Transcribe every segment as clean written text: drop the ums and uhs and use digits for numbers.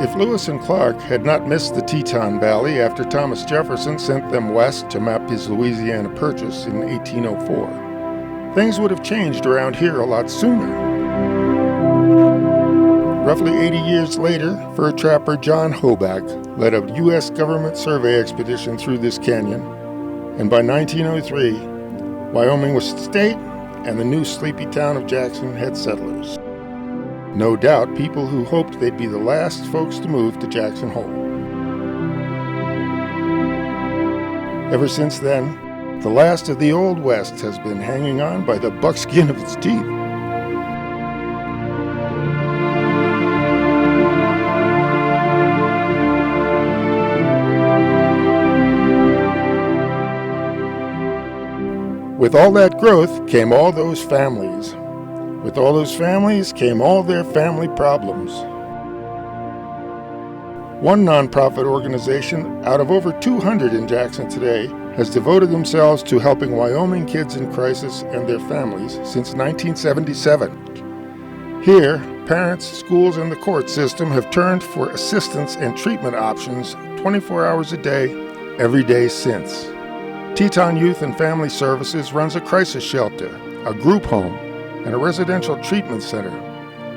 If Lewis and Clark had not missed the Teton Valley after Thomas Jefferson sent them west to map his Louisiana Purchase in 1804, things would have changed around here a lot sooner. Roughly 80 years later, fur trapper John Hoback led a U.S. government survey expedition through this canyon, and by 1903, Wyoming was a state, and the new sleepy town of Jackson had settlers. No doubt people who hoped they'd be the last folks to move to Jackson Hole. Ever since then, the last of the Old West has been hanging on by the buckskin of its teeth. With all that growth came all those families. With all those families came all their family problems. One nonprofit organization out of over 200 in Jackson today has devoted themselves to helping Wyoming kids in crisis and their families since 1977. Here, parents, schools, and the court system have turned for assistance and treatment options 24 hours a day, every day since. Teton Youth and Family Services runs a crisis shelter, a group home, and a residential treatment center,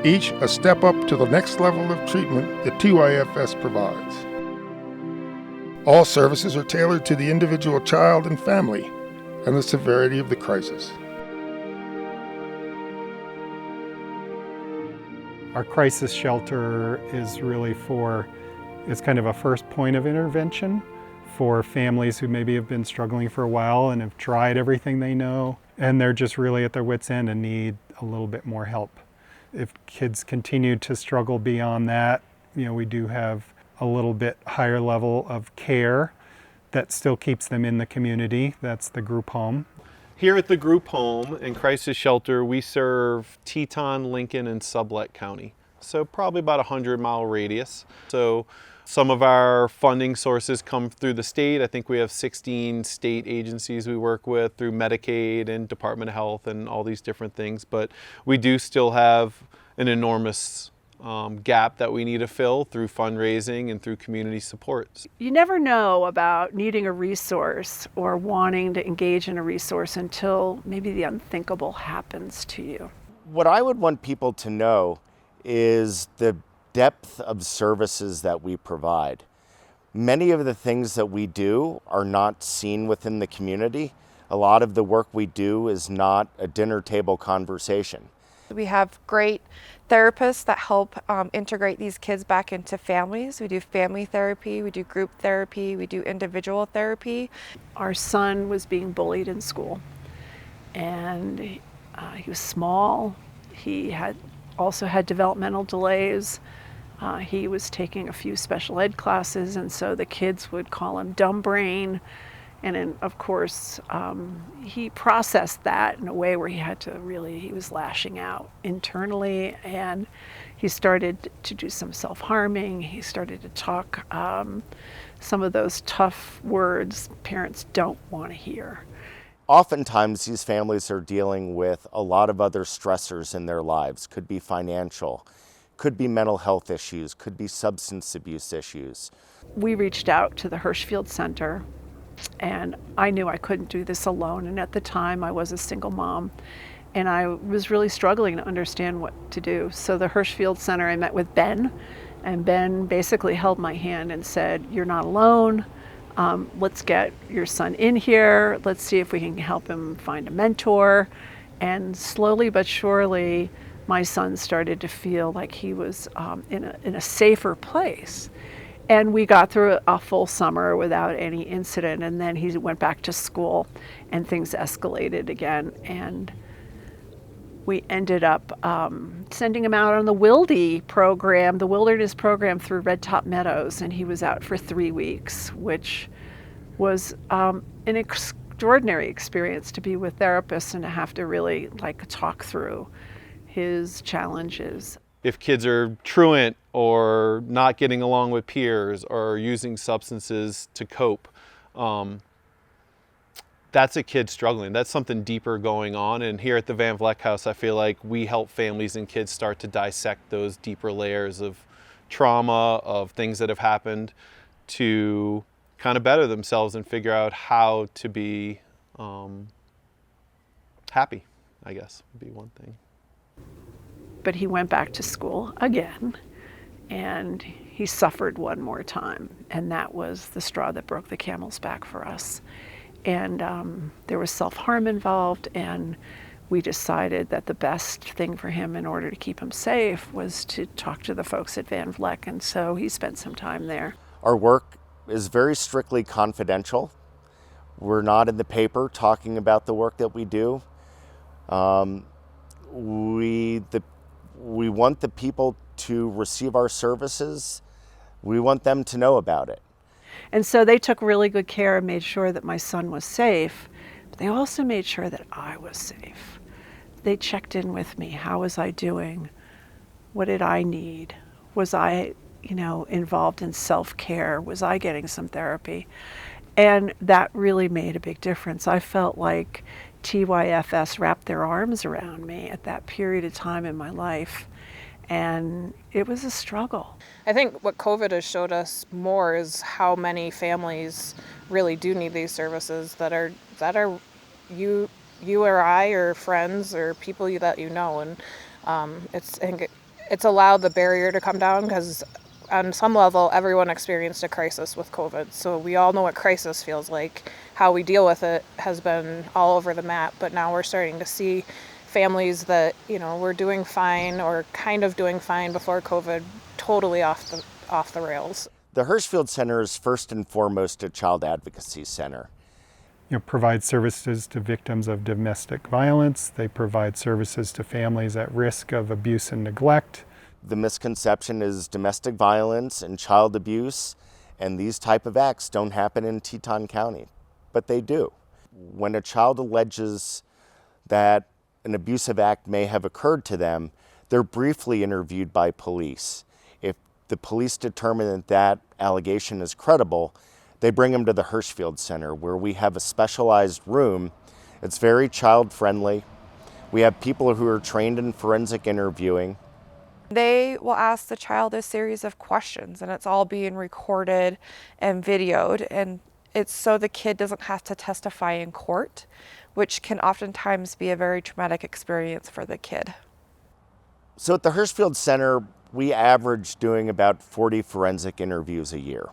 each a step up to the next level of treatment that TYFS provides. All services are tailored to the individual child and family and the severity of the crisis. Our crisis shelter is really it's kind of a first point of intervention for families who maybe have been struggling for a while and have tried everything they know, and they're just really at their wits' end and need a little bit more help. If kids continue to struggle beyond that, we do have a little bit higher level of care that still keeps them in the community. That's the group home. Here at the group home and crisis shelter, we serve Teton, Lincoln, and Sublette County. So probably about a 100-mile radius. So some of our funding sources come through the state. I think we have 16 state agencies we work with through Medicaid and Department of Health and all these different things. But we do still have an enormous gap that we need to fill through fundraising and through community support. You never know about needing a resource or wanting to engage in a resource until maybe the unthinkable happens to you. What I would want people to know is the depth of services that we provide. Many of the things that we do are not seen within the community. A lot of the work we do is not a dinner table conversation. We have great therapists that help integrate these kids back into families. We do family therapy, we do group therapy, we do individual therapy. Our son was being bullied in school, and he was small. He also had developmental delays. He was taking a few special ed classes, and so the kids would call him dumb brain. And then, of course, he processed that in a way where he was lashing out internally, and he started to do some self-harming. He started to talk some of those tough words parents don't want to hear. Oftentimes, these families are dealing with a lot of other stressors in their lives. Could be financial, could be mental health issues, could be substance abuse issues. We reached out to the Hirschfield Center, and I knew I couldn't do this alone. And at the time, I was a single mom, and I was really struggling to understand what to do. So the Hirschfield Center, I met with Ben, and Ben basically held my hand and said, "You're not alone. Let's get your son in here. Let's see if we can help him find a mentor." And slowly but surely, my son started to feel like he was in a safer place. And we got through a full summer without any incident, and then he went back to school and things escalated again. And we ended up sending him out on the Wilderness program through Red Top Meadows, and he was out for 3 weeks, which was an extraordinary experience to be with therapists and to have to really talk through his challenges. If kids are truant or not getting along with peers or using substances to cope, that's a kid struggling. That's something deeper going on. And here at the Van Vleck House, I feel like we help families and kids start to dissect those deeper layers of trauma, of things that have happened, to kind of better themselves and figure out how to be happy, I guess, would be one thing. But he went back to school again, and he suffered one more time, and that was the straw that broke the camel's back for us. And there was self-harm involved, and we decided that the best thing for him in order to keep him safe was to talk to the folks at Van Vleck, and so he spent some time there. Our work is very strictly confidential. We're not in the paper talking about the work that we do. We want the people to receive our services. We want them to know about it. And so they took really good care and made sure that my son was safe, but they also made sure that I was safe. They checked in with me. How was I doing? What did I need? Was I, involved in self-care? Was I getting some therapy? And that really made a big difference. I felt like TYFS wrapped their arms around me at that period of time in my life. And it was a struggle. I think what COVID has showed us more is how many families really do need these services that are you or I or friends or people that you know, and it's allowed the barrier to come down, because on some level everyone experienced a crisis with COVID, so we all know what crisis feels like. How we deal with it has been all over the map, but now we're starting to see families that were doing fine or kind of doing fine before COVID totally off the rails. The Hirschfield Center is first and foremost a child advocacy center. Provide services to victims of domestic violence. They provide services to families at risk of abuse and neglect. The misconception is domestic violence and child abuse and these type of acts don't happen in Teton County, but they do. When a child alleges that an abusive act may have occurred to them, they're briefly interviewed by police. If the police determine that that allegation is credible, they bring them to the Hirschfield Center, where we have a specialized room. It's very child-friendly. We have people who are trained in forensic interviewing. They will ask the child a series of questions, and it's all being recorded and videoed, and it's so the kid doesn't have to testify in court, which can oftentimes be a very traumatic experience for the kid. So at the Hirschfield Center, we average doing about 40 forensic interviews a year.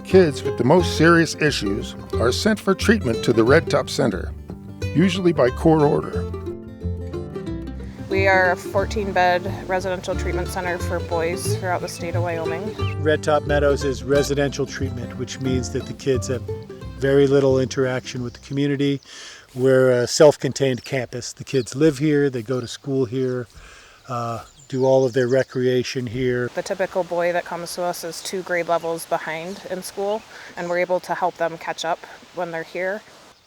Kids with the most serious issues are sent for treatment to the Red Top Center, usually by court order. We are a 14-bed residential treatment center for boys throughout the state of Wyoming. Red Top Meadows is residential treatment, which means that the kids have very little interaction with the community. We're a self-contained campus. The kids live here, they go to school here, do all of their recreation here. The typical boy that comes to us is 2 grade levels behind in school, and we're able to help them catch up when they're here.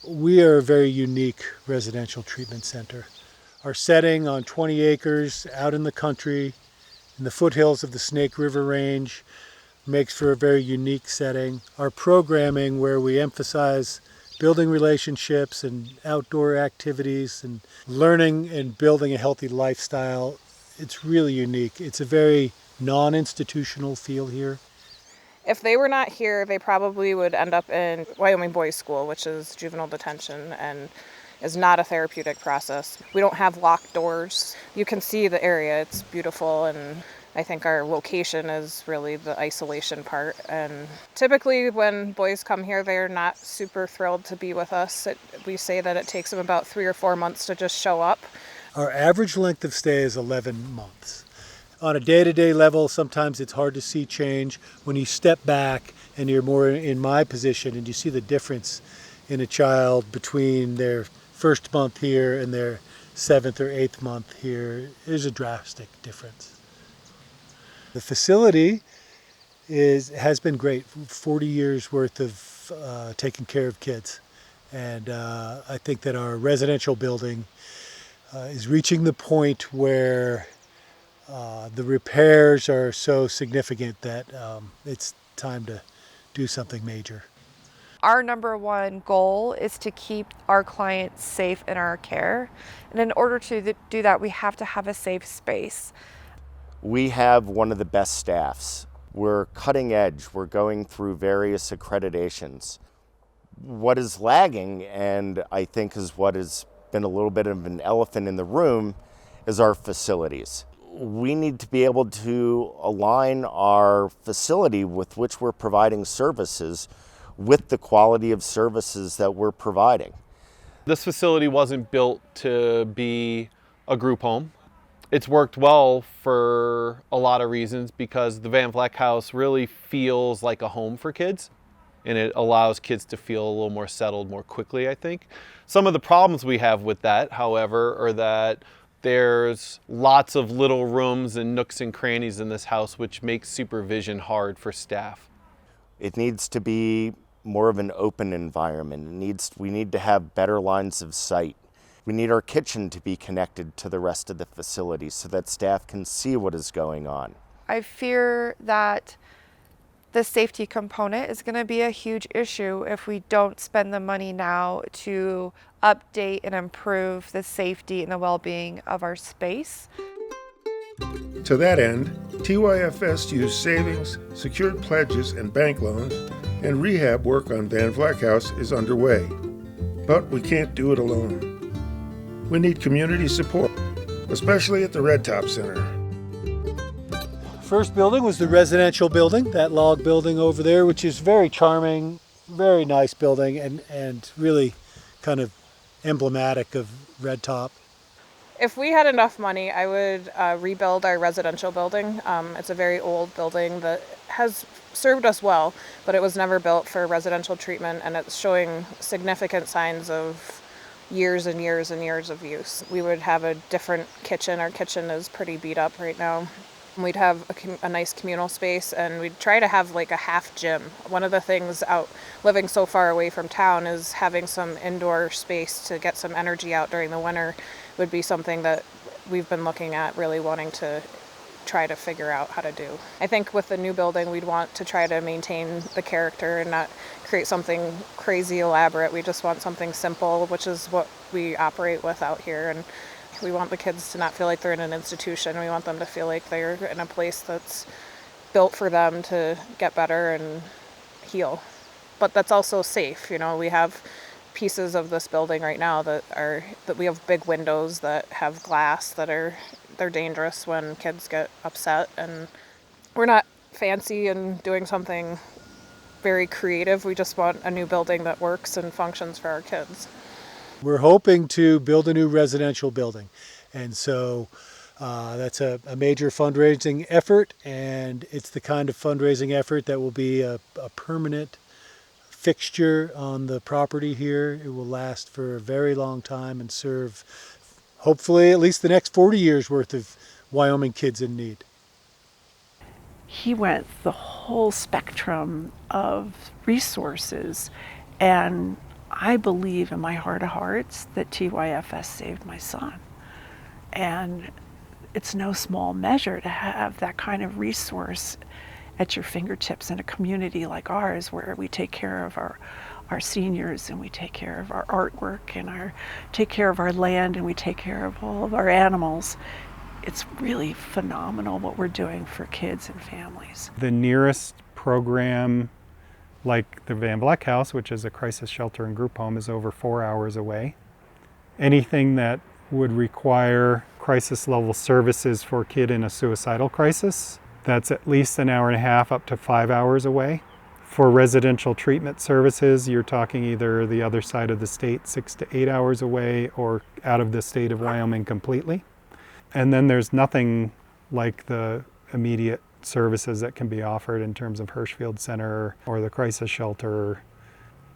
We are a very unique residential treatment center. Our setting on 20 acres out in the country, in the foothills of the Snake River Range, makes for a very unique setting. Our programming, where we emphasize building relationships and outdoor activities and learning and building a healthy lifestyle, it's really unique. It's a very non-institutional feel here. If they were not here, they probably would end up in Wyoming Boys School, which is juvenile detention and is not a therapeutic process. We don't have locked doors. You can see the area, it's beautiful, and I think our location is really the isolation part. And typically when boys come here, they're not super thrilled to be with us. We say that it takes them about 3 or 4 months to just show up. Our average length of stay is 11 months. On a day-to-day level, sometimes it's hard to see change. When you step back and you're more in my position and you see the difference in a child between their first month here and their 7th or 8th month here, there's a drastic difference. The facility has been great, 40 years worth of taking care of kids. And I think that our residential building is reaching the point where the repairs are so significant that it's time to do something major. Our number one goal is to keep our clients safe in our care. And in order to do that, we have to have a safe space. We have one of the best staffs. We're cutting edge. We're going through various accreditations. What is lagging, and I think is what has been a little bit of an elephant in the room, is our facilities. We need to be able to align our facility with which we're providing services with the quality of services that we're providing. This facility wasn't built to be a group home. It's worked well for a lot of reasons because the Van Vleck House really feels like a home for kids, and it allows kids to feel a little more settled more quickly, I think. Some of the problems we have with that, however, are that there's lots of little rooms and nooks and crannies in this house, which makes supervision hard for staff. It needs to be more of an open environment. We need to have better lines of sight. We need our kitchen to be connected to the rest of the facility so that staff can see what is going on. I fear that the safety component is going to be a huge issue if we don't spend the money now to update and improve the safety and the well-being of our space. To that end, TYFS used savings, secured pledges, and bank loans, and rehab work on Van Vleck House is underway. But we can't do it alone. We need community support, especially at the Red Top Center. First building was the residential building, that log building over there, which is very charming, very nice building, and really kind of emblematic of Red Top. If we had enough money, I would rebuild our residential building. It's a very old building that has served us well, but it was never built for residential treatment, and it's showing significant signs of years and years and years of use. We would have a different kitchen. Our kitchen is pretty beat up right now. We'd have a nice communal space, and we'd try to have like a half gym. One of the things out living so far away from town is having some indoor space to get some energy out during the winter would be something that we've been looking at, really wanting to try to figure out how to do. I think with the new building, we'd want to try to maintain the character and not create something crazy elaborate. We just want something simple, which is what we operate with out here. And we want the kids to not feel like they're in an institution. We want them to feel like they're in a place that's built for them to get better and heal. But that's also safe. You know, we have pieces of this building right now that we have big windows that have glass that they're dangerous when kids get upset, and we're not fancy and doing something very creative. We just want a new building that works and functions for our kids. We're hoping to build a new residential building, and so that's a major fundraising effort, and it's the kind of fundraising effort that will be a permanent fixture on the property here. It will last for a very long time and serve hopefully at least the next 40 years worth of Wyoming kids in need. He went the whole spectrum of resources, and I believe in my heart of hearts that TYFS saved my son. And it's no small measure to have that kind of resource at your fingertips in a community like ours, where we take care of our seniors, and we take care of our artwork, and take care of our land, and we take care of all of our animals. It's really phenomenal what we're doing for kids and families. The nearest program, like the Van Vleck House, which is a crisis shelter and group home, is over 4 hours away. Anything that would require crisis level services for a kid in a suicidal crisis, that's at least an hour and a half up to 5 hours away. For residential treatment services, you're talking either the other side of the state, 6 to 8 hours away, or out of the state of Wyoming completely. And then there's nothing like the immediate services that can be offered in terms of Hirschfield Center or the crisis shelter.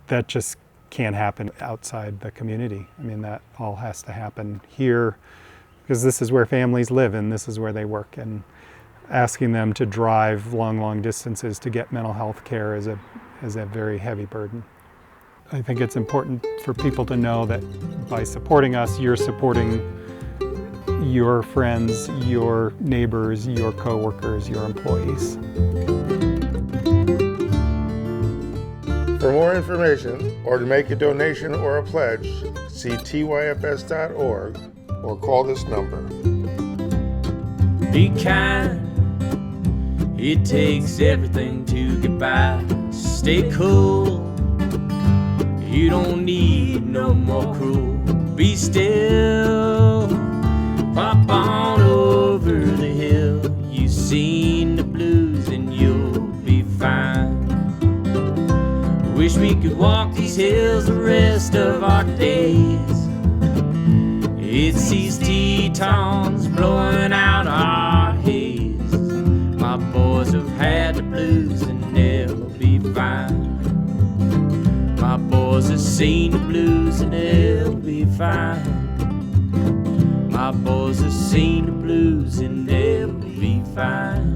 That just can't happen outside the community. I mean, that all has to happen here, because this is where families live and this is where they work. And asking them to drive long distances to get mental health care is a very heavy burden. I think it's important for people to know that by supporting us, you're supporting your friends, your neighbors, your coworkers, your employees. For more information or to make a donation or a pledge, see tyfs.org or call this number. Be kind, it takes everything to get by. Stay cool, you don't need no more cruel. Be still, pop on over the hill. You've seen the blues and you'll be fine. Wish we could walk these hills the rest of our days. It's these Tetons blowing out our haze. My boys have had the blues and they'll be fine. My boys have seen the blues and they'll be fine. My boys have seen the blues and they'll be fine.